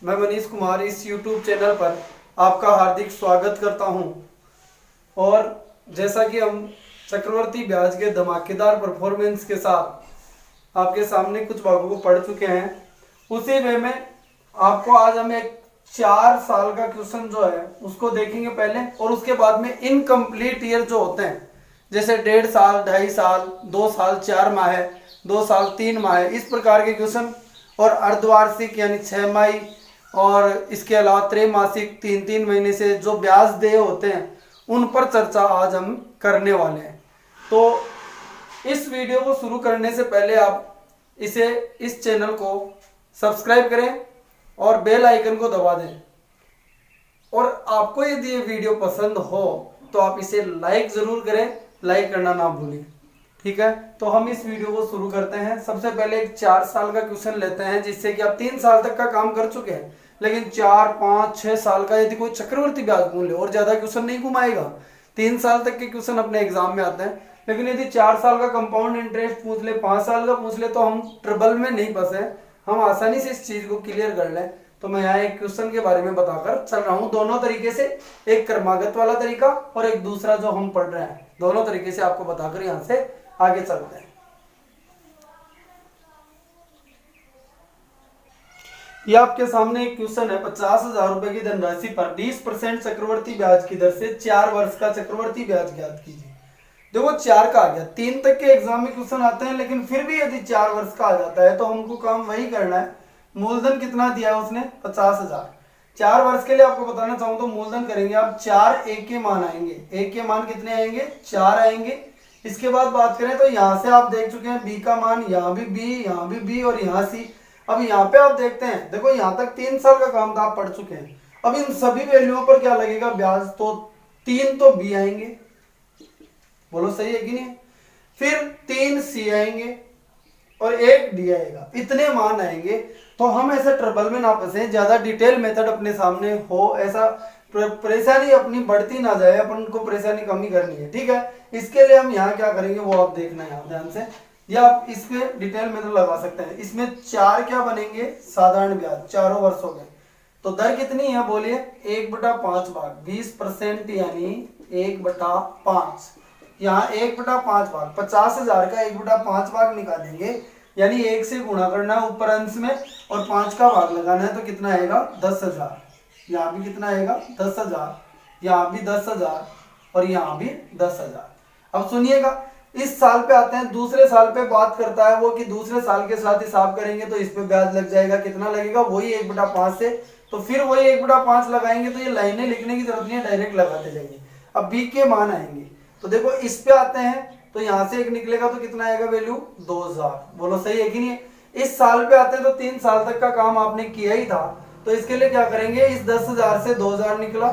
मैं मनीष कुमार इस YouTube channel पर आपका हार्दिक स्वागत करता हूं। और जैसा कि हम चक्रवर्ती ब्याज के धमाकेदार परफॉर्मेंस के साथ आपके सामने कुछ भागों को पढ़ चुके हैं, उसी वे में आपको आज हम एक 4 साल का क्वेश्चन जो है उसको देखेंगे पहले, और उसके बाद में इनकम्प्लीट ईयर जो होते हैं, जैसे 1.5 साल, 2.5 साल, 2 साल 4 माह है, 2 साल 3 माह है, इस प्रकार के क्वेश्चन, और अर्धवार्षिक यानी 6 माही, और इसके अलावा त्रैमासिक 3-3 महीने से जो ब्याज देय होते हैं उन पर चर्चा आज हम करने वाले हैं। तो इस वीडियो को शुरू करने से पहले आप इस चैनल को सब्सक्राइब करें और बेल आइकन को दबा दें। और आपको यदि ये वीडियो पसंद हो तो आप इसे लाइक जरूर करें, लाइक करना ना भूलें। ठीक है, तो हम इस वीडियो को शुरू करते हैं। सबसे पहले एक 4 साल का क्वेश्चन लेते हैं, जिससे कि आप 3 साल तक का काम कर चुके हैं, लेकिन 4, 5, 6 साल का यदि कोई चक्रवर्ती ब्याज मूल्य और ज्यादा क्वेश्चन नहीं घुमाएगा। 3 साल तक के क्वेश्चन अपने एग्जाम में आते हैं, लेकिन यदि 4 साल का कंपाउंड इंटरेस्ट पूछ ले, 5 साल का पूछ ले, तो हम ट्रबल में नहीं फंसे, हम आसानी से इस चीज को क्लियर कर लें। तो मैं यहाँ एक क्वेश्चन के बारे में बताकर चल रहा हूँ, दोनों तरीके से, एक क्रमागत वाला तरीका और एक दूसरा जो हम पढ़ रहे हैं, दोनों तरीके से आपको बताकर यहाँ से आगे चलते हैं। ये आपके सामने एक क्वेश्चन है। 50,000 रुपए की धनराशि पर 20% चक्रवर्ती ब्याज की दर से 4 वर्ष का चक्रवर्ती ब्याज ज्ञात कीजिए। देखो 4 का आ गया, 3 तक के एग्जाम में क्वेश्चन आते हैं, लेकिन फिर भी यदि 4 वर्ष का आ जाता है तो हमको काम वही करना है। मूलधन कितना दिया है उसने? 50,000। 4 वर्ष के लिए आपको बताना चाहूँ तो मूलधन करेंगे आप 4, एक के मान आएंगे, एक के मान कितने आएंगे? 4 आएंगे। इसके बाद बात करें तो यहाँ से आप देख चुके हैं बी का मान, यहाँ भी बी, यहाँ भी बी और यहाँ सी। अब यहाँ पे आप देखते हैं, देखो यहाँ तक 3 साल का काम था, आप पढ़ चुके हैं। अब इन सभी वैल्यूओं पर क्या लगेगा? ब्याज। तो 3 तो बी आएंगे, बोलो सही है कि नहीं? फिर 3 सी आएंगे और 1 डी आएगा, इतने मान आएंगे। तो हम ऐसे ट्रबल में ना फंसे, ज्यादा डिटेल मेथड अपने सामने हो, ऐसा परेशानी अपनी बढ़ती ना जाए, अपन को परेशानी कम ही करनी है। ठीक है, इसके लिए हम यहाँ क्या करेंगे वो आप देखना यहाँ ध्यान से, या आप इस पे डिटेल मेथड लगा सकते हैं। इसमें 4 क्या बनेंगे? साधारण ब्याज, चारों वर्ष हो गए। तो दर कितनी है बोलिए? 1/5 भाग, 20% यानी 1/5। यहाँ 1/5 भाग, 50,000 का 1/5 भाग निकालेंगे, यानी 1 से गुणा करना है ऊपर अंश में और 5 का भाग लगाना है, तो कितना आएगा? 10,000। यहाँ भी कितना आएगा? 10,000। यहाँ भी 10,000 और यहाँ भी 10,000। अब सुनिएगा, इस साल पे आते हैं, दूसरे साल पे बात करता है वो कि दूसरे साल के साथ हिसाब करेंगे तो इस पे ब्याज लग जाएगा। कितना लगेगा? वही 1/5 से, तो फिर वही 1/5 लगाएंगे। तो ये लाइनें लिखने की जरूरत नहीं है, डायरेक्ट लगाते जाएंगे। अब बी के मान आएंगे, तो देखो इस पे आते हैं, तो यहाँ से 1 निकलेगा तो कितना आएगा वैल्यू? 2,000। बोलो सही है कि नहीं? इस साल पे आते हैं तो 3 साल तक का काम आपने किया ही था, तो इसके लिए क्या करेंगे? इस 10,000 से 2,000 निकला,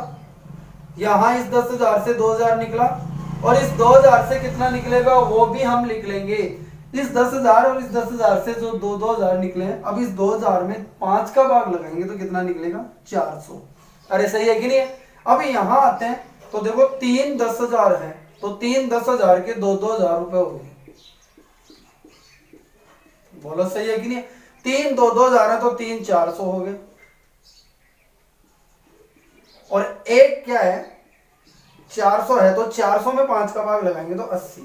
यहाँ इस 10,000 से 2,000 निकला, और इस 2,000 से कितना निकलेगा वो भी हम लिख लेंगे। इस 10,000 और इस 10,000 से जो 2,000 निकले, अब इस 2,000 में 5 का भाग लगाएंगे तो कितना निकलेगा? 400। अरे सही है कि नहीं? अब यहाँ आते हैं तो देखो 3 10,000 है, तो 3 10,000 के 2,000 रुपए हो गए। बोलो सही है कि नहीं? 3 2,000 है तो 3 400 हो गए, और एक क्या है? 400 है, तो 400 में 5 का भाग लगाएंगे तो 80।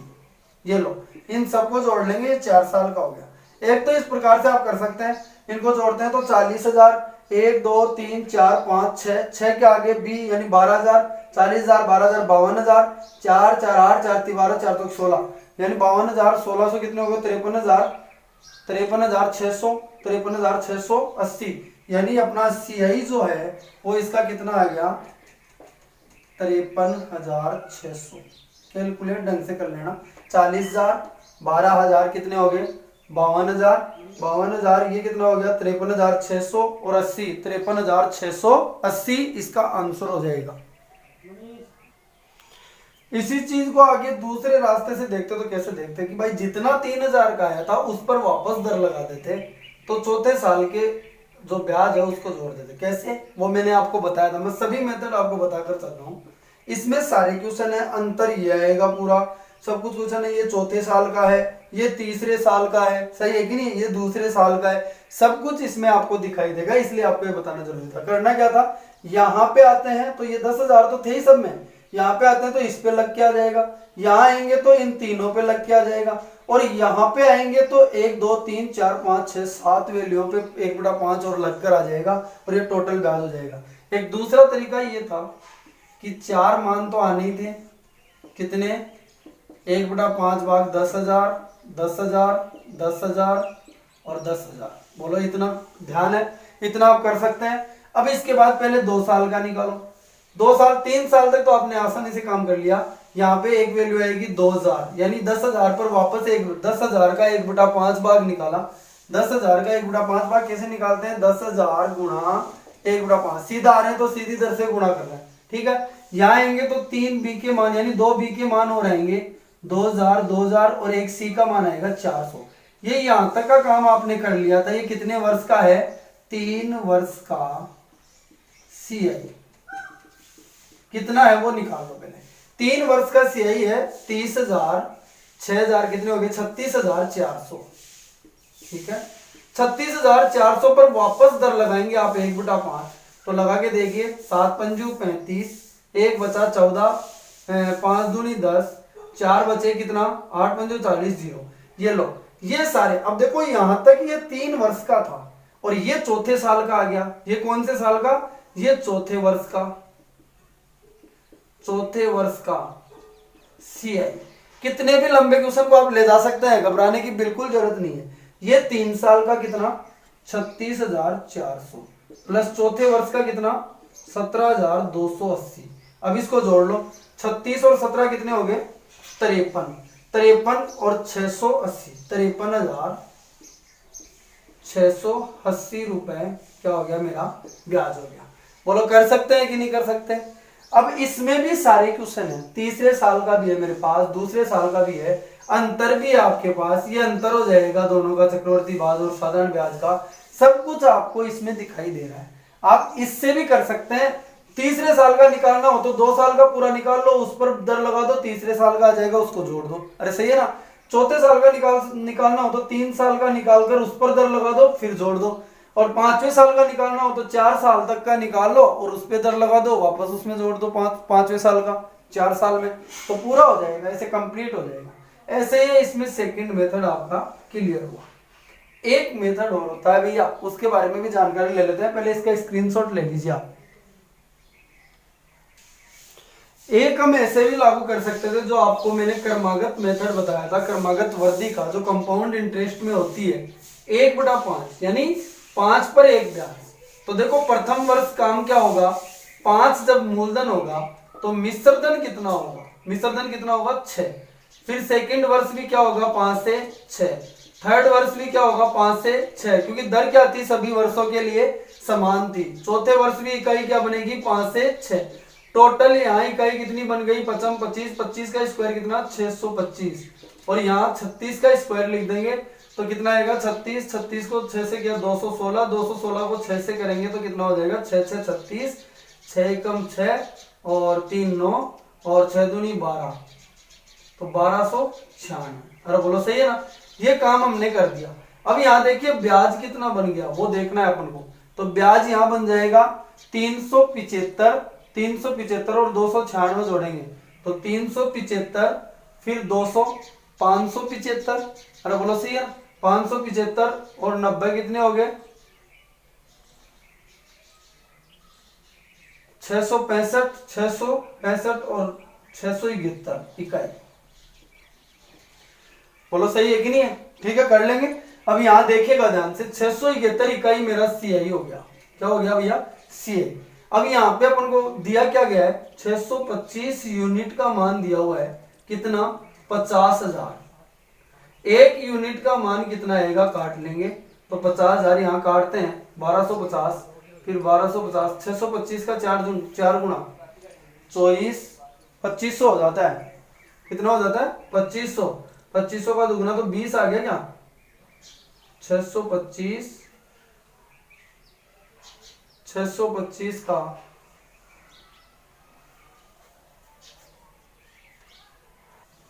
ये लो, इन सबको जोड़ लेंगे, ये 4 साल का हो गया। एक तो इस प्रकार से आप कर सकते हैं, इनको जोड़ते हैं तो 40,000, 1 2 3 4 5 6, 6 के आगे बी यानी 12,000, 40,000 12,000 52,000, 4 4 8 4 3 12 4 तो 16, यानी 52,000, 1600 कितने हो गए? 53,000, 53,600, 53,680, यानी अपना सीआई जो है वो इसका कितना आ गया? 53,600। कैलकुलेट ढंग से कर लेना। 40,000, 12,000 कितने हो गए? 52,000, 52,000 ये कितना हो गया? 53,600 और 80, 53,680 इसका आंसर हो जाएगा। इसी चीज को आगे दूसरे रास्ते से देखते तो कैसे देखते कि भाई जितना 3,000 का आया था उस पर वापस दर लगा देते, तो चौथे साल के जो ब्याज है उसको जोड़ देते। कैसे? वो मैंने आपको बताया था, मैं सभी मेथड आपको बताकर चल रहा हूँ। इसमें सारे क्वेश्चन है, अंतर ये आएगा पूरा, सब कुछ क्वेश्चन है, ये चौथे साल का है, ये तीसरे साल का है, सही है कि नहीं, ये दूसरे साल का है, सब कुछ इसमें आपको दिखाई देगा, इसलिए आपको ये बताना जरूरी था। करना क्या था, यहाँ पे आते हैं तो ये 10,000 तो थे ही सब में, यहाँ पे आते हैं तो इस पे लग के आ जाएगा, यहाँ आएंगे तो इन तीनों पे लग के आ जाएगा, और यहाँ पे आएंगे तो 1 2 3 4 5 6 7 वैल्यूओं पे 1/5 और लग कर आ जाएगा, और ये टोटल ब्याज हो जाएगा। एक दूसरा तरीका ये था कि 4 मान तो आने ही थे, कितने, 1/5 भाग 10,000, 10,000, 10,000 और 10,000, बोलो इतना ध्यान है, इतना आप कर सकते हैं। अब इसके बाद पहले 2 साल का निकालो, 2 साल 3 साल तक तो आपने आसानी से काम कर लिया। यहाँ पे एक वैल्यू आएगी 2,000, यानी 10,000 पर वापस 10,000 का 1/5 भाग निकाला। 10,000 का 1/5 भाग कैसे निकालते हैं, 10,000 गुणा 1/5, सीधा आ रहे हैं तो सीधी दर से गुणा कर रहे हैं, ठीक है। यहाँ आएंगे तो 3 बी के मान, यानी 2 बी के मान हो रहेंगे 2,000, 2,000 और 1 सी का मान आएगा 400। ये यहां तक का काम आपने कर लिया था। ये कितने वर्ष का है, 3 वर्ष का सीआई, कितना है वो निकाल लो पहले। 3 वर्ष का सीआई है 30,000, 6,000 कितने हो गए, 36,400, ठीक है। 36,400 पर वापस दर लगाएंगे आप 1/5, तो लगा के देखिए, 7 पंजू 35, 1 बचा 14, 5 दूनी 10, 4 बचे कितना, 8 पंजू 40, 0। ये लो, ये सारे, अब देखो यहां तक ये 3 वर्ष का था, और ये चौथे साल का आ गया। ये कौन से साल का, ये चौथे वर्ष का, चौथे वर्ष का सीआई। कितने भी लंबे क्वेश्चन को आप ले जा सकते हैं, घबराने की बिल्कुल जरूरत नहीं है। ये 3 साल का कितना, 36,400 प्लस चौथे वर्ष का कितना, 17,280। अब इसको जोड़ लो, 36 और 17 कितने हो गए, 53, 53 और 680, 53,680 रुपए क्या हो गया, मेरा ब्याज हो गया। बोलो कर सकते हैं कि नहीं कर सकते। अब इसमें भी सारे क्वेश्चन है, तीसरे साल का भी है मेरे पास, दूसरे साल का भी है, अंतर भी है आपके पास, ये अंतर हो जाएगा दोनों का, चक्रवर्ती ब्याज और साधारण ब्याज का, सब कुछ आपको इसमें दिखाई दे रहा है। आप इससे भी कर सकते हैं। तीसरे साल का निकालना हो तो 2 साल का पूरा निकाल लो, उस पर दर लगा दो, तीसरे साल का आ जाएगा, उसको जोड़ दो, अरे सही है ना। चौथे साल का निकालना हो तो 3 साल का निकाल कर उस पर दर लगा दो, फिर जोड़ दो, और 5वें साल का निकालना हो तो 4 साल तक का निकाल लो और उस पर दर लगा दो, वापस उसमें जोड़ दो 5वें साल का 4 साल में, तो पूरा हो जाएगा, ऐसे कंप्लीट हो जाएगा। ऐसे ही इसमें सेकंड मेथड आपका क्लियर हुआ। एक मेथड और होता है भैया, उसके बारे में भी जानकारी ले लेते हैं, पहले इसका स्क्रीनशॉट ले लीजिए आप। एक हम ऐसे भी लागू कर सकते थे, जो आपको मैंने क्रमागत मेथड बताया था, क्रमागत वर्दी का, जो कंपाउंड इंटरेस्ट में होती है 1/5, यानी 5 पर 1 ब्याज। तो देखो प्रथम वर्ष काम क्या होगा, 5 जब मूलधन होगा तो मिश्रधन कितना होगा, मिश्रधन कितना होगा 6। फिर सेकंड वर्ष भी क्या होगा, 5 से 6। थर्ड वर्ष भी क्या होगा, 5 से 6, क्योंकि दर क्या थी, सभी वर्षों के लिए समान थी। चौथे वर्ष भी इकाई क्या बनेगी, 5 से 6। टोटल यहाँ इकाई कितनी बन गई, 55, 25, 25 का स्क्वायर कितना, 625, और यहाँ 36 का स्क्वायर लिख देंगे तो कितना आएगा, 36, 36 को 6 से किया 216, 216 को 6 से करेंगे तो कितना हो जाएगा, 6 6 36, 6 एकम 6 और 3 9 और 6 दूनी 12, तो 1296। अरे बोलो सही है ना, ये काम हमने कर दिया। अब यहाँ देखिए ब्याज कितना बन गया वो देखना है अपन को, तो ब्याज यहाँ बन जाएगा 375, 375 और 296 जोड़ेंगे तो 375, फिर 200, 575, अरे बोलो सही है, 575 और 90 कितने हो गए, 665, 665 और 671 इकाई। बोलो सही है कि नहीं है, ठीक है, कर लेंगे। अब यहां देखिएगा ध्यान से, 671 इकाई मेरा सीआई हो गया, क्या हो गया भैया, सीआई। अब यहाँ पे अपन को दिया क्या गया है, 625 यूनिट का मान दिया हुआ है, कितना, 50,000। एक यूनिट का मान कितना आएगा, काट लेंगे तो 50,000 यहाँ काटते हैं, 1250, फिर 1250, 625 का 4 गुना 24, 2500 हो जाता है, कितना हो जाता है, 2500, 2500 का दुगुना तो 20 आ गया क्या, 625, 625 का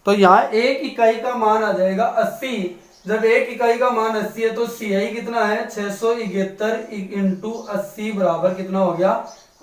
तो यहाँ एक इकाई का मान आ जाएगा 80। जब एक इकाई का मान 80 है तो CI कितना है 671 इंटू 80 बराबर कितना हो गया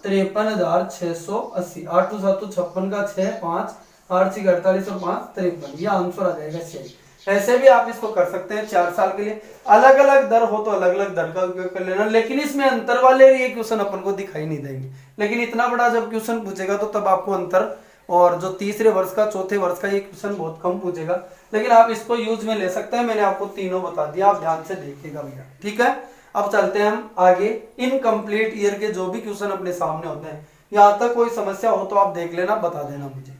53,680। 8 2 7 56 का 6 5 8 6 48 और 5 53, ये आंसर आ जाएगा CI। ऐसे भी आप इसको कर सकते हैं 4 साल के लिए। अलग अलग दर हो तो अलग अलग दर का उपयोग कर लेना, लेकिन इसमें अंतर वाले ये क्वेश्चन अपन को दिखाई नहीं देंगे। लेकिन इतना बड़ा जब क्वेश्चन पूछेगा तो तब आपको अंतर और जो तीसरे वर्ष का चौथे वर्ष का ये क्वेश्चन बहुत कम पूछेगा, लेकिन आप इसको यूज में ले सकते हैं। मैंने आपको तीनों बता दिया, आप ध्यान से देखिएगा भैया, ठीक है। अब चलते हैं हम आगे। इनकम्प्लीट ईयर के जो भी क्वेश्चन अपने सामने होते हैं, यहाँ तक कोई समस्या हो तो आप देख लेना, बता देना मुझे,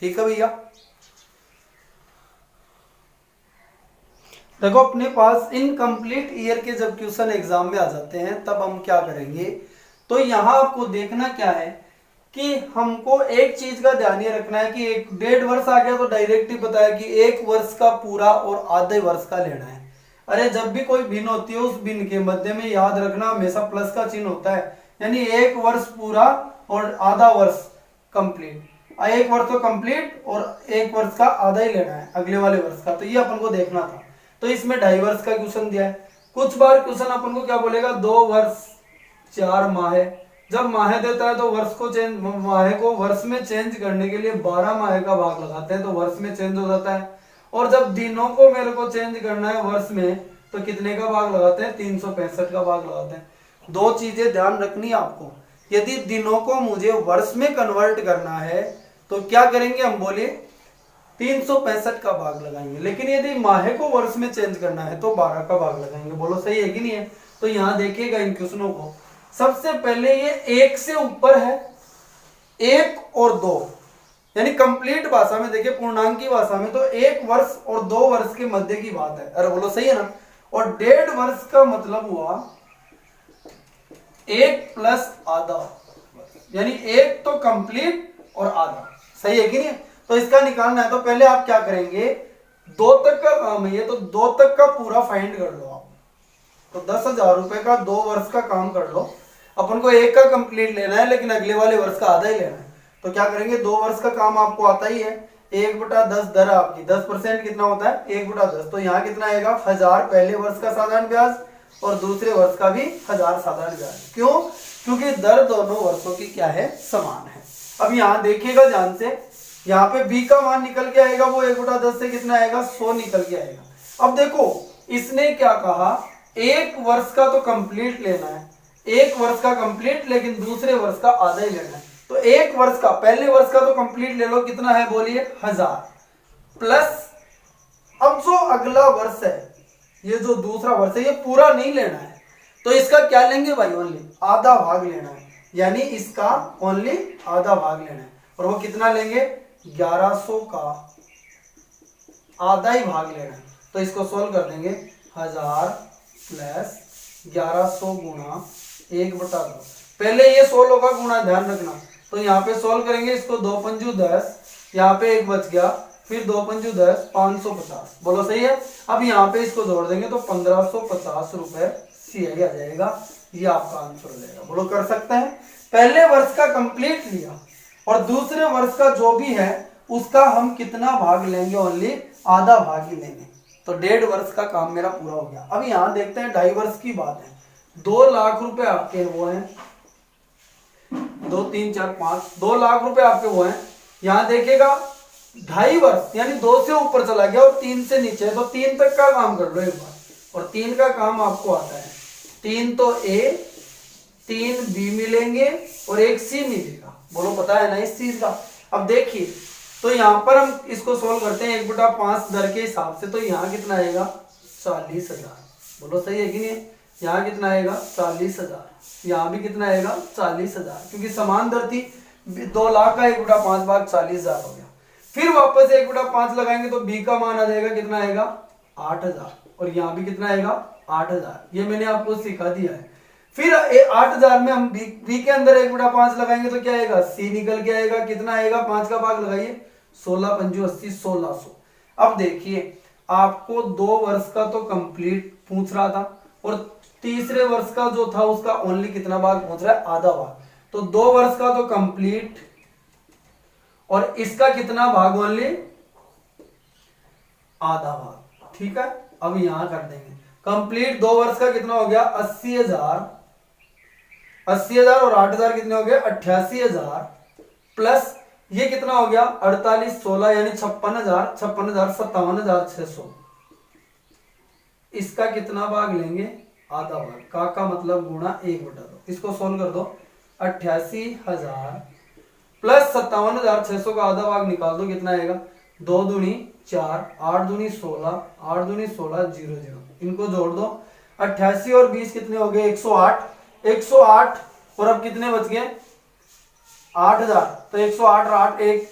ठीक है भैया। देखो अपने पास इनकम्प्लीट ईयर के जब क्वेश्चन एग्जाम में आ जाते हैं तब हम क्या करेंगे, तो यहाँ आपको देखना क्या है कि हमको एक चीज का ध्यान ये रखना है कि एक 1.5 वर्ष आ गया तो डायरेक्ट ही पता है कि 1 वर्ष का पूरा और आधे वर्ष का लेना है। अरे जब भी कोई भिन्न होती है उस भिन्न के मध्य में याद रखना हमेशा प्लस का चिन्ह होता है, यानी 1 वर्ष पूरा और आधा वर्ष कंप्लीट। 1 वर्ष तो कंप्लीट और 1 वर्ष का आधा ही लेना है अगले वाले वर्ष का, तो ये अपन को देखना था। तो इसमें 2.5 वर्ष का क्वेश्चन दिया है। कुछ बार क्वेश्चन अपन को क्या बोलेगा 2 वर्ष 4 माह। जब माह देता है तो वर्ष को चेंज, माह को वर्ष में चेंज करने के लिए 12 माह का भाग लगाते हैं तो वर्ष में चेंज हो जाता है। और जब दिनों को मेरे को चेंज करना है वर्ष में तो कितने का भाग लगाते हैं 365 का भाग लगाते हैं। दो चीजें ध्यान रखनी है आपको, यदि दिनों को मुझे वर्ष में कन्वर्ट करना है तो क्या करेंगे हम, बोलिए 365 का भाग लगाएंगे, लेकिन यदि माह को वर्ष में चेंज करना है तो 12 का भाग लगाएंगे। बोलो सही है कि नहीं है। तो यहाँ देखिएगा इन क्वेश्चनों को, सबसे पहले ये 1 से ऊपर है, 1 और 2, यानी कंप्लीट भाषा में देखिए पूर्णांक की भाषा में तो 1 वर्ष और 2 वर्ष के मध्य की बात है। अरे बोलो सही है ना। और 1.5 वर्ष का मतलब हुआ 1 प्लस आधा, यानी 1 तो कंप्लीट और आधा, सही है कि नहीं। तो इसका निकालना है तो पहले आप क्या करेंगे, 2 तक का काम है ये, तो 2 तक का पूरा फाइंड कर लो आप। तो 10,000 रुपए का 2 वर्ष का काम कर लो। अपन को 1 का कंप्लीट लेना है लेकिन अगले वाले वर्ष का आधा ही लेना है, तो क्या करेंगे 2 वर्ष का काम आपको आता ही है। 1/10 दर आपकी 10% कितना होता है 1/10, तो यहाँ कितना आएगा 1000 पहले वर्ष का साधारण ब्याज और दूसरे वर्ष का भी 1000 साधारण ब्याज। क्यों, क्योंकि दर दोनों वर्षों की क्या है समान है। अब यहाँ देखिएगा ध्यान से, यहाँ पे b का मान निकल के आएगा वो 1/10 से कितना आएगा 100 निकल के आएगा। अब देखो इसने क्या कहा, 1 वर्ष का तो कंप्लीट लेना है, 1 वर्ष का कंप्लीट, लेकिन दूसरे वर्ष का आधा ही लेना है। तो 1 वर्ष का, पहले वर्ष का तो कंप्लीट ले लो, कितना है बोलिए 1000 प्लस, अब जो अगला वर्ष है ये जो दूसरा वर्ष है ये पूरा नहीं लेना है, तो इसका क्या लेंगे भाई ओनली आधा भाग लेना है, यानी इसका ओनली आधा भाग लेना है। और वो कितना लेंगे 1100 का आधा ही भाग लेना है। तो इसको सोल्व कर देंगे, 1000 प्लस 1100 गुणा 1/2। पहले ये 16 होगा गुणा, ध्यान रखना। तो यहाँ पे सोल्व करेंगे इसको, 2 पंजू 10, यहाँ पे 1 बच गया, फिर 2 पंजू 10, 550। बोलो सही है। अब यहाँ पे इसको जोड़ देंगे तो 1550 रुपए CI आ जाएगा, ये आपका आंसर हो जाएगा। बोलो कर सकते हैं। पहले वर्ष का कंप्लीट लिया और दूसरे वर्ष का जो भी है उसका हम कितना भाग लेंगे, ओनली आधा भाग ही लेंगे। तो 1.5 वर्ष का काम मेरा पूरा हो गया। अब यहाँ देखते हैं 2.5 वर्ष की बात है। 2 लाख रुपए आपके वो हैं, 2 3 4 5, 2 लाख रुपए आपके वो हैं। यहाँ देखिएगा 2.5 वर्ष यानी 2 से ऊपर चला गया और 3 से नीचे है, तो 3 तक का काम कर लो एक बार, और 3 का काम आपको आता है। 3 तो A, 3 B मिलेंगे और 1 C मिलेगा। बोलो पता है ना इस चीज का। अब देखिए तो यहाँ पर हम इसको सोल्व करते हैं 1/5 दर के हिसाब से, तो यहाँ कितना आएगा 40,000। बोलो सही है कि नहीं। यहाँ कितना आएगा 40,000, यहाँ भी कितना आएगा 40,000, क्योंकि समान दर थी। 2 लाख का 1/5 भाग 40,000 हो गया। फिर वापस 1/5 लगाएंगे तो B का मान आ जाएगा, कितना आएगा 8,000, और यहाँ भी कितना आएगा 8,000। ये मैंने आपको सिखा दिया है। फिर 8,000 में हम B के अंदर 1/5 लगाएंगे तो क्या आएगा C निकल के आएगा, कितना आएगा 5 का भाग लगाइए, 16 पंजू 80, 1600। अब देखिए आपको 2 वर्ष का तो कंप्लीट पूछ रहा था और तीसरे वर्ष का जो था उसका ओनली कितना भाग पूछ रहा है, आधा भाग। तो 2 वर्ष का तो कंप्लीट और इसका कितना भाग ओनली आधा भाग। ठीक है, अब यहां कर देंगे कंप्लीट। 2 वर्ष का कितना हो गया 80,000, 80,000 और 8,000 कितने हो गए 88,000, प्लस ये कितना हो गया 48 16 यानी 56,000, 56,000 57,600। इसका कितना भाग लेंगे आधा भाग। का मतलब गुणा 1/2। इसको सोल्व कर दो। 88,000 प्लस 57,600 का आधा भाग निकाल दो, कितना आएगा 2 दूनी 4, 8 दूनी 16, 8 दूनी 16, 0 0। इनको जोड़ दो। 88 और 20 कितने हो गए 108, 108 और अब कितने बच गए 8,000। तो 108 और 8 एक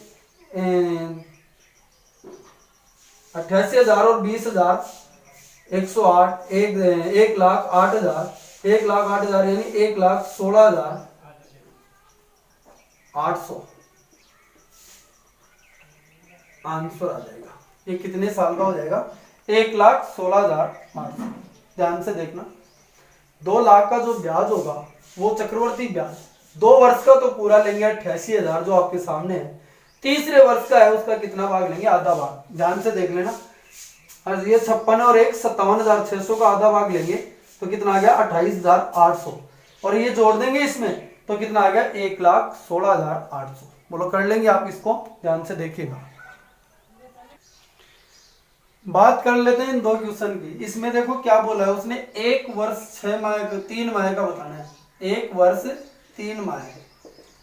88,000 और 20,000 108 1,08,000, 1,08,000 यानी 1,16,800 आंसर आ जाएगा। ये कितने साल का हो जाएगा 1,16,800। ध्यान से देखना 2 लाख का जो ब्याज होगा वो चक्रवर्ती ब्याज 2 वर्ष का तो पूरा लेंगे 88,000 जो आपके सामने है। तीसरे वर्ष का है उसका कितना भाग लेंगे आधा भाग। ध्यान से देख लेना। और ये 56 और 1 57,600 का आधा भाग लेंगे तो कितना आ गया 28,800 और ये जोड़ देंगे इसमें तो कितना आ गया 1,16,800। बोलो कर लेंगे आप इसको। ध्यान से देखिएगा। बात कर लेते हैं इन 2 क्वेश्चन की। इसमें देखो क्या बोला है उसने 1 वर्ष 6 माह 3 माह का बताना है। 1 वर्ष 3 माह।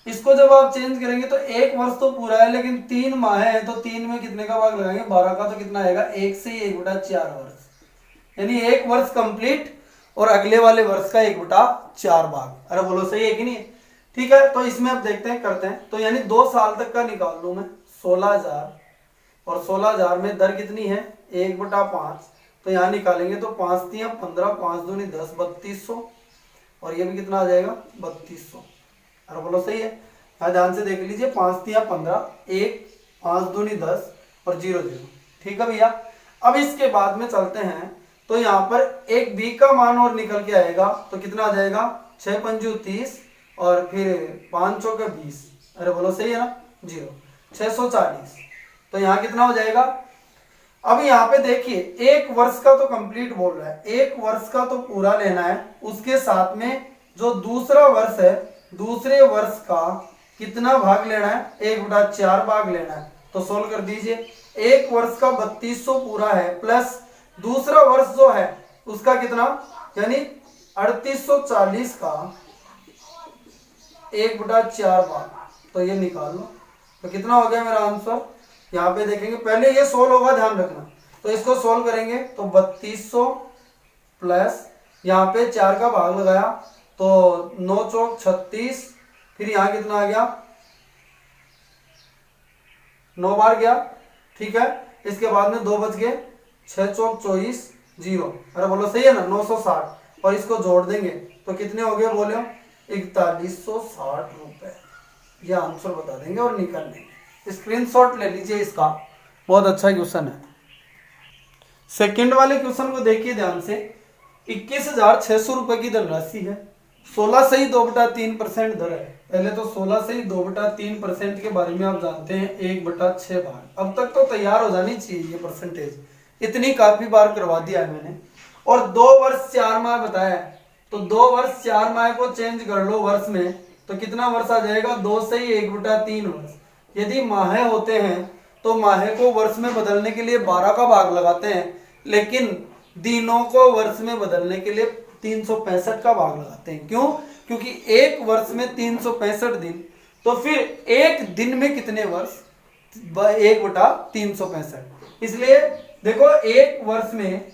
इसको जब आप चेंज करेंगे तो 1 वर्ष तो पूरा है लेकिन 3 माह है तो 3 में कितने का भाग लगाएंगे 12 का। तो कितना आएगा 1 से 1/4 वर्ष यानी 1 वर्ष कंप्लीट और अगले वाले वर्ष का 1/4 भाग। अरे बोलो सही है कि नहीं। ठीक है, तो इसमें अब देखते हैं करते हैं। तो यानी 2 साल तक का निकाल लूं मैं 16,000 और 16,000 में दर कितनी है 1/5। तो यहाँ निकालेंगे तो 5 3 15, 5 दूनी 10, 3200 और ये भी कितना आ जाएगा 3200। अरे बोलो सही है। यहाँ ध्यान से देख लीजिए 5 3 15, 1 5 दूनी 10 और 0 0। ठीक है भैया। अब इसके बाद में चलते हैं तो यहाँ पर एक बी का मान और निकल के आएगा तो कितना आ जाएगा 6 पंजू 30 और फिर 5 चौके 20। अरे बोलो सही है ना 0 640। तो यहाँ कितना हो जाएगा। अब यहाँ पे देखिए 1 वर्ष का तो कंप्लीट बोल रहा है 1 वर्ष का तो पूरा लेना है। उसके साथ में जो दूसरा वर्ष है दूसरे वर्ष का कितना भाग लेना है 1/4 भाग लेना है। तो सोल्व कर दीजिए। 1 वर्ष का 3200 पूरा है प्लस दूसरा वर्ष जो है उसका कितना यानी 3840 का 1/4 भाग। तो ये निकाल लो तो कितना हो गया मेरा आंसर। यहाँ पे देखेंगे पहले ये सोल्व होगा ध्यान रखना। तो इसको सोल्व करेंगे तो 3200 प्लस यहाँ पे 4 का भाग लगाया तो 9 चौक 36 फिर यहाँ कितना आ गया 9 बार गया। ठीक है, इसके बाद में 2 बच गए 6 चौक 24 0। अरे बोलो सही है ना 960 और इसको जोड़ देंगे तो कितने हो गए बोले 4160 रुपए। ये आंसर बता देंगे और निकाल लेंगे। स्क्रीनशॉट ले लीजिए इसका, बहुत अच्छा क्वेश्चन है। सेकंड वाले क्वेश्चन को देखिए ध्यान से। 21,600 रुपए की धनराशि है। 16 से ही 2/3% दर है। पहले तो 16 से ही 2/3% के बारे में आप जानते हैं 1/6 भाग। अब तक तो तैयार हो जानी चाहिए ये परसेंटेज, इतनी काफी बार करवा दिया है मैंने। और 2 वर्ष 4 माह बताया है तो 2 वर्ष 4 माह को चेंज कर लो वर्ष में तो कितना वर्ष आ जाएगा 2 से ही 1/3 वर्ष। यदि माह होते हैं तो माह को वर्ष में बदलने के लिए 12 का भाग लगाते हैं लेकिन दिनों को वर्ष में बदलने के लिए 365 का भाग लगाते हैं। क्यों? क्योंकि 1 वर्ष में 365 दिन तो फिर एक दिन में कितने वर्ष 1/365। इसलिए देखो 1 वर्ष में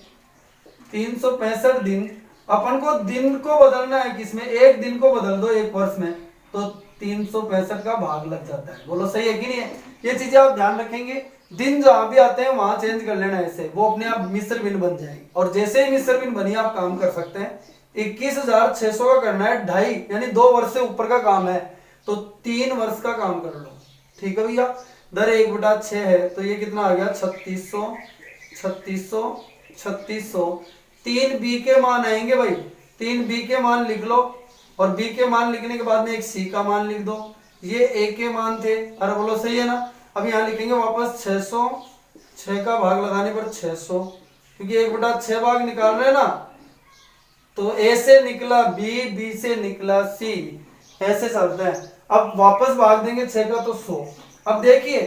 365 दिन, अपन को दिन को बदलना है किसमें 1 दिन को बदल दो 1 वर्ष में तो 365 का भाग लग जाता है। बोलो सही है कि नहीं है। ये चीजें आप ध्यान रखेंगे। दिन जहां भी आते हैं वहां चेंज कर लेना ऐसे, वो अपने आप मिस्र बिन बन जाएगी और जैसे ही मिस्र बिन बनी आप काम कर सकते हैं। 21,600 का करना है 2.5 यानी 2 वर्ष से ऊपर का काम है तो 3 वर्ष का काम कर लो। ठीक है भैया। दर 1/6 है तो ये कितना आ गया 3600 3600 3600। 3 बी के मान आएंगे भाई, 3 बी के मान लिख लो और बी के मान लिखने के बाद में एक सी का मान लिख दो। ये ए के मान थे। अरे बोलो सही है ना। अब यहाँ लिखेंगे वापस 600 6 का भाग लगाने पर 600, क्योंकि 1/6 भाग निकाल रहे हैं ना, तो ए से निकला बी, बी से निकला सी, ऐसे चलता है। अब वापस भाग देंगे 6 का तो 100। अब देखिए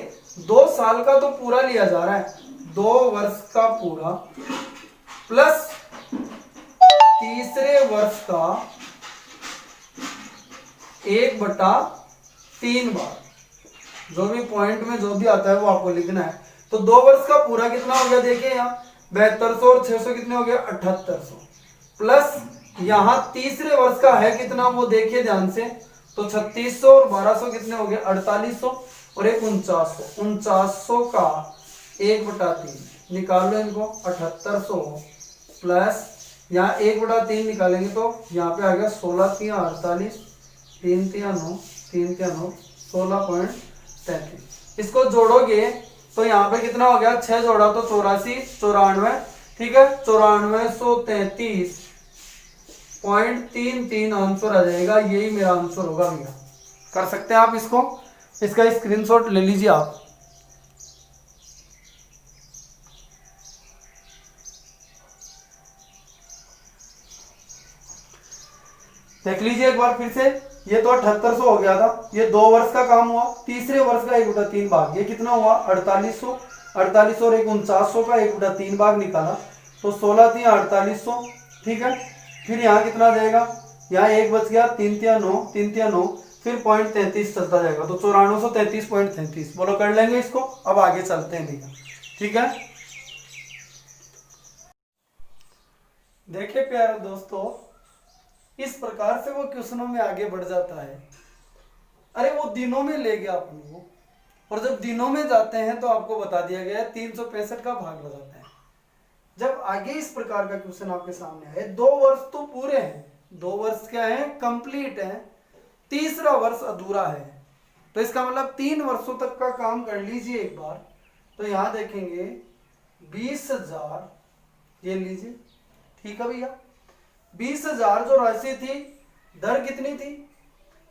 2 साल का तो पूरा लिया जा रहा है, 2 वर्ष का पूरा प्लस तीसरे वर्ष का 1/3 बार, जो भी पॉइंट में जो भी आता है वो आपको लिखना है। तो 2 वर्ष का पूरा कितना हो गया, देखिए यहाँ 7200 और 600 कितने हो गए 7800, प्लस यहाँ तीसरे वर्ष का है कितना वो देखिए ध्यान से, तो 3600 और 1200 कितने हो गए 4800 और एक 4900, 4900 का 1/3 निकाल लो इनको 7800 प्लस यहाँ 1/3 निकालेंगे तो यहाँ पे आ गया 16 3 48, 3 3 9, 3 3 9, 16.33। इसको जोड़ोगे तो यहाँ पे कितना हो गया, 6 जोड़ा तो 84 94, ठीक है 9433.33 आंसर आ जाएगा। यही मेरा आंसर होगा भैया। कर सकते हैं आप इसको, इसका स्क्रीनशॉट ले लीजिए आप। देख लीजिए एक बार फिर से, ये तो 7800 हो गया था, ये 2 वर्ष का काम हुआ, तीसरे वर्ष का 1/3 भाग, ये कितना हुआ 4800, 4800 और एक 4900 का 1/3 भाग निकाला तो 16 3 4800, ठीक है। फिर यहाँ कितना जाएगा, यहाँ 1 बच गया, 3 3 9, 3 3 9, फिर 0.33 चलता जाएगा तो 9433.33। बोलो कर लेंगे इसको। अब आगे चलते हैं भैया, ठीक है। देखिए प्यारे दोस्तों, इस प्रकार से वो क्वेश्चनों में आगे बढ़ जाता है। अरे वो दिनों में ले गया अपन को, और जब दिनों में जाते हैं तो आपको बता दिया गया है 365 का भाग लगाते हैं। जब आगे इस प्रकार का क्वेश्चन आपके सामने आए, 2 वर्ष तो पूरे हैं, 2 वर्ष क्या है कंप्लीट है, तीसरा वर्ष अधूरा है, तो इसका मतलब 3 वर्षों तक का काम कर लीजिए एक बार। तो यहां देखेंगे 20,000, ये लीजिए, ठीक है भैया। 20,000 जो राशि थी, दर कितनी थी,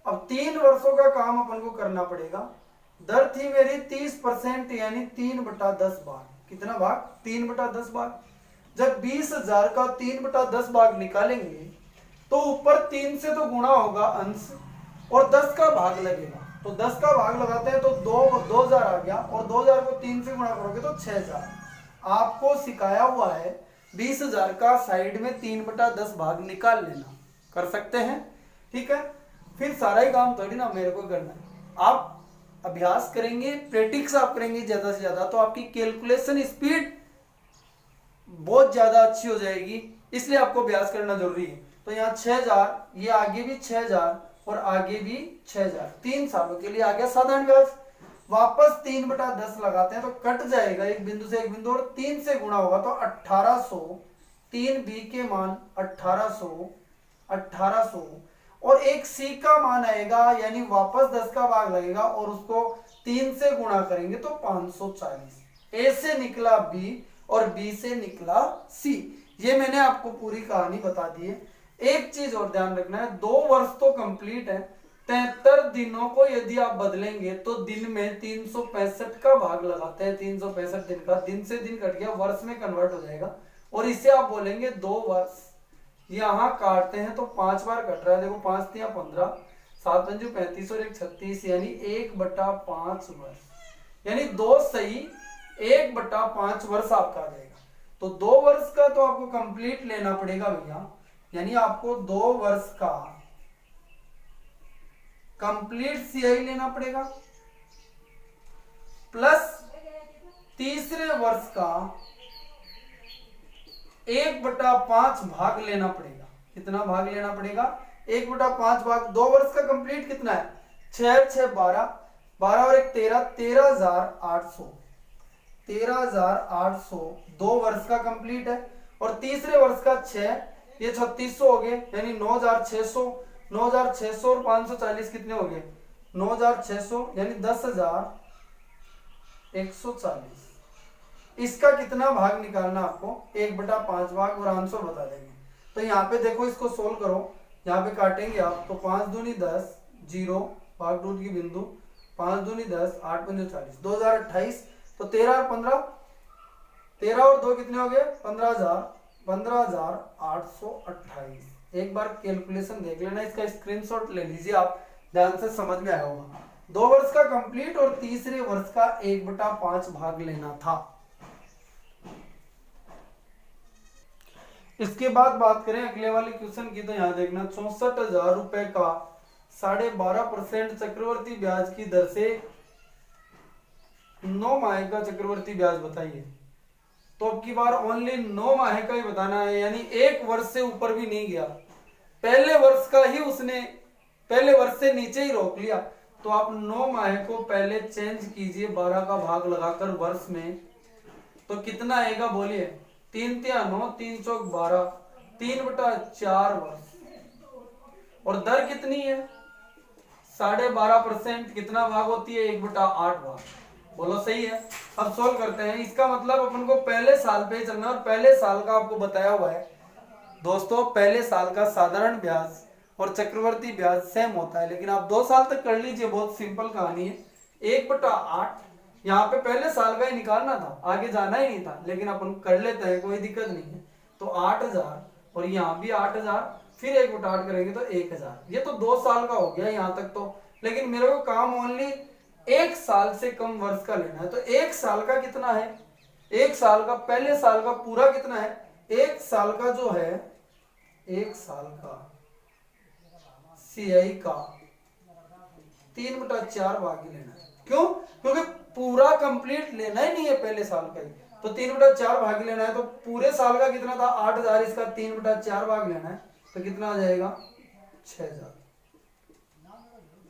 अब 3 वर्षों का काम अपन को करना पड़ेगा। दर थी मेरी 30%, यानी 3/10 भाग। कितना भाग, 3/10 भाग। जब 20,000 का 3/10 भाग निकालेंगे तो ऊपर 3 से तो गुणा होगा अंश, और 10 का भाग लगेगा, तो 10 का भाग लगाते हैं तो 2000 आ गया, और 2000 को 3 से गुणा करोगे तो 6000। आपको सिखाया हुआ है 20,000 का साइड में 3/10 भाग निकाल लेना, कर सकते हैं, ठीक है। फिर सारा ही काम थोड़ी ना मेरे को करना है, आप अभ्यास करेंगे, प्रैक्टिस आप करेंगे ज्यादा से ज्यादा, तो आपकी कैलकुलेशन स्पीड बहुत ज्यादा अच्छी हो जाएगी, इसलिए आपको अभ्यास करना जरूरी है। तो यहाँ 6000, ये आगे भी 6000 और आगे भी 6000, 3 सालों के लिए आ गया साधारण ब्याज। वापस 3/10 लगाते हैं तो कट जाएगा एक बिंदु से एक बिंदु, और 3 से गुणा होगा तो 1800, 3 बी के मान 1800 और एक सी का मान आएगा, यानी वापस 10 का भाग लगेगा और उसको 3 से गुणा करेंगे तो 540। ए से निकला बी और बी से निकला सी। ये मैंने आपको पूरी कहानी बता दी है। एक चीज और ध्यान रखना है, 2 वर्ष तो कंप्लीट है, 73 दिनों को यदि आप बदलेंगे तो दिन में 365 का भाग लगाते हैं, 365 दिन का, दिन से दिन कट गया, वर्ष में कन्वर्ट हो जाएगा, और इसे आप बोलेंगे 2 वर्ष। यहाँ काटते हैं तो 5 बार कट रहा है, देखो 5 3 15, 7 5 35 और 1 36, यानी 1/5 वर्ष, यानी 2 सही 1/5 वर्ष आपका आ जाएगा। तो 2 वर्ष का तो आपको कंप्लीट लेना पड़ेगा भैया, यानी आपको 2 वर्ष का कंप्लीट सीआई लेना पड़ेगा, प्लस तीसरे वर्ष का 1/5 भाग लेना पड़ेगा। कितना भाग लेना पड़ेगा, 1/5 भाग। 2 वर्ष का कंप्लीट कितना है, 6 6 12, 12 और 1 13, 13,800, 13,800 2 वर्ष का कंप्लीट है, और तीसरे वर्ष का 6, ये 3600 हो गए, यानी 9,600, 9,600 और 540 कितने हो गए 9,600, यानी 10,140। इसका कितना भाग निकालना आपको, 1/5 भाग, और आंसर बता देंगे। तो यहाँ पे देखो, इसको सोल्व करो, यहाँ पे काटेंगे आप तो 5 दूनी 10, 0 भाग टूट की बिंदु, 5 दूनी 10, 8 पंजे 40, 2028, तो 13 और 15 13 और 2 कितने हो गए? 15,828। एक बार कैलकुलेशन देख लेना, इसका स्क्रीनशॉट ले लीजिए आप, ध्यान से समझ में आया होगा। 2 वर्ष का कंप्लीट और तीसरे वर्ष का 1/5 भाग लेना था। इसके बाद बात करें अगले वाले क्वेश्चन की, तो यहाँ देखना 64,000 रुपए का 12.5% चक्रवर्ती ब्याज की दर से 9 माह का चक्रवर्ती ब्याज बताइए। तो अब की बार ओनली 9 माह का ही बताना है, यानी 1 वर्ष से ऊपर भी नहीं गया। पहले वर्ष का ही उसने पहले वर्ष से नीचे ही रोक लिया। तो आप 9 माह को पहले चेंज कीजिए 12 का भाग लगाकर वर्ष में, तो कितना आएगा बोलिए? 3 तिया 9, 3 चौक 12, 3/4 वर्ष। और दर कितनी है? 12.5%। कितना भाग होती है? 1/8 भाग। बोलो सही है। अब सोल्व करते हैं। इसका मतलब अपन को पहले साल पे चलना, और पहले साल का आपको बताया हुआ है दोस्तों, पहले साल का साधारण ब्याज और चक्रवर्ती ब्याज सेम होता है, लेकिन आप 2 साल तक कर लीजिए, बहुत सिंपल कहानी है। 1/8 यहाँ पे पहले साल का ही निकालना था, आगे जाना ही नहीं था, लेकिन अपन कर लेते हैं, कोई दिक्कत नहीं है। तो 8,000 और यहाँ भी 8,000, फिर 1/8 करेंगे तो 1,000। ये तो 2 साल का हो गया यहाँ तक तो, लेकिन मेरे को काम ओनली 1 साल से कम वर्ष का लेना है। तो 1 साल का कितना है? 1 साल का, पहले साल का पूरा कितना है? 1 साल का जो है, 1 साल का CI का 3/4 भाग ही लेना है। क्यों? क्योंकि पूरा कंप्लीट लेना ही नहीं है पहले साल का ही, तो 3/4 भाग लेना है। तो पूरे साल का कितना था? 8,000, इसका 3/4 भाग लेना है, तो कितना आ जाएगा? 6,000।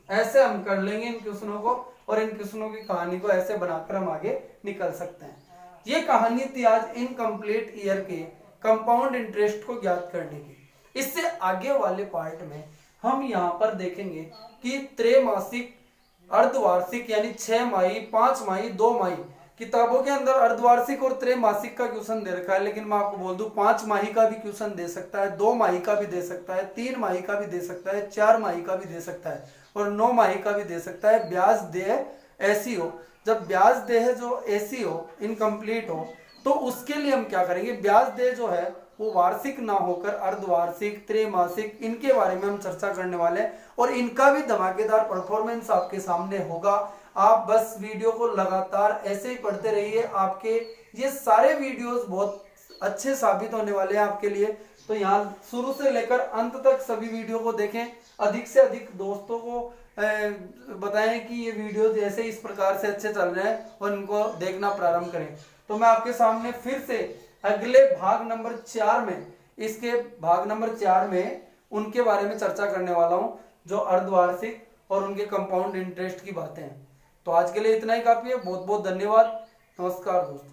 ऐसे हम कर लेंगे इन क्वेश्चनों को, और इन क्वेश्चनों की कहानी को ऐसे बनाकर हम आगे निकल सकते हैं। ये कहानी थी आज इनकम्प्लीट ईयर के कंपाउंड इंटरेस्ट को ज्ञात करने की। इससे आगे वाले पार्ट में हम यहाँ पर देखेंगे कि त्रैमासिक, अर्धवार्षिक यानी 6 माही, 5 माही, 2 माही। किताबों के अंदर अर्धवार्षिक और त्रैमासिक का क्वेश्चन दे रखा है, लेकिन मैं आपको बोल दूं 5 माही का भी क्वेश्चन दे सकता है, 2 माही का भी दे सकता है, 3 माही का भी दे सकता है, 4 माही का भी दे सकता है, और 9 माही का भी दे सकता है। ब्याज देह ऐसी हो, जब ब्याज देह जो ऐसी हो, इनकम्प्लीट हो, तो उसके लिए हम क्या करेंगे? ब्याज देह जो है वो वार्षिक ना होकर अर्धवार्षिक, त्रैमासिक, इनके बारे में हम चर्चा करने वाले हैं, और इनका भी धमाकेदार परफॉर्मेंस आपके सामने होगा। आप बस वीडियो को लगातार ऐसे ही पढ़ते रहिए, आपके ये सारे वीडियोस बहुत अच्छे साबित होने वाले हैं आपके लिए। तो यहाँ शुरू से लेकर अंत तक सभी वीडियो को देखें, अधिक से अधिक दोस्तों को बताएं कि ये वीडियो जैसे इस प्रकार से अच्छे चल रहे हैं, और इनको देखना प्रारंभ करें। तो मैं आपके सामने फिर से अगले भाग नंबर 4 में, इसके भाग नंबर 4 में उनके बारे में चर्चा करने वाला हूं, जो अर्धवार्षिक और उनके कंपाउंड इंटरेस्ट की बातें हैं। तो आज के लिए इतना ही काफी है। बहुत बहुत धन्यवाद। नमस्कार दोस्तों।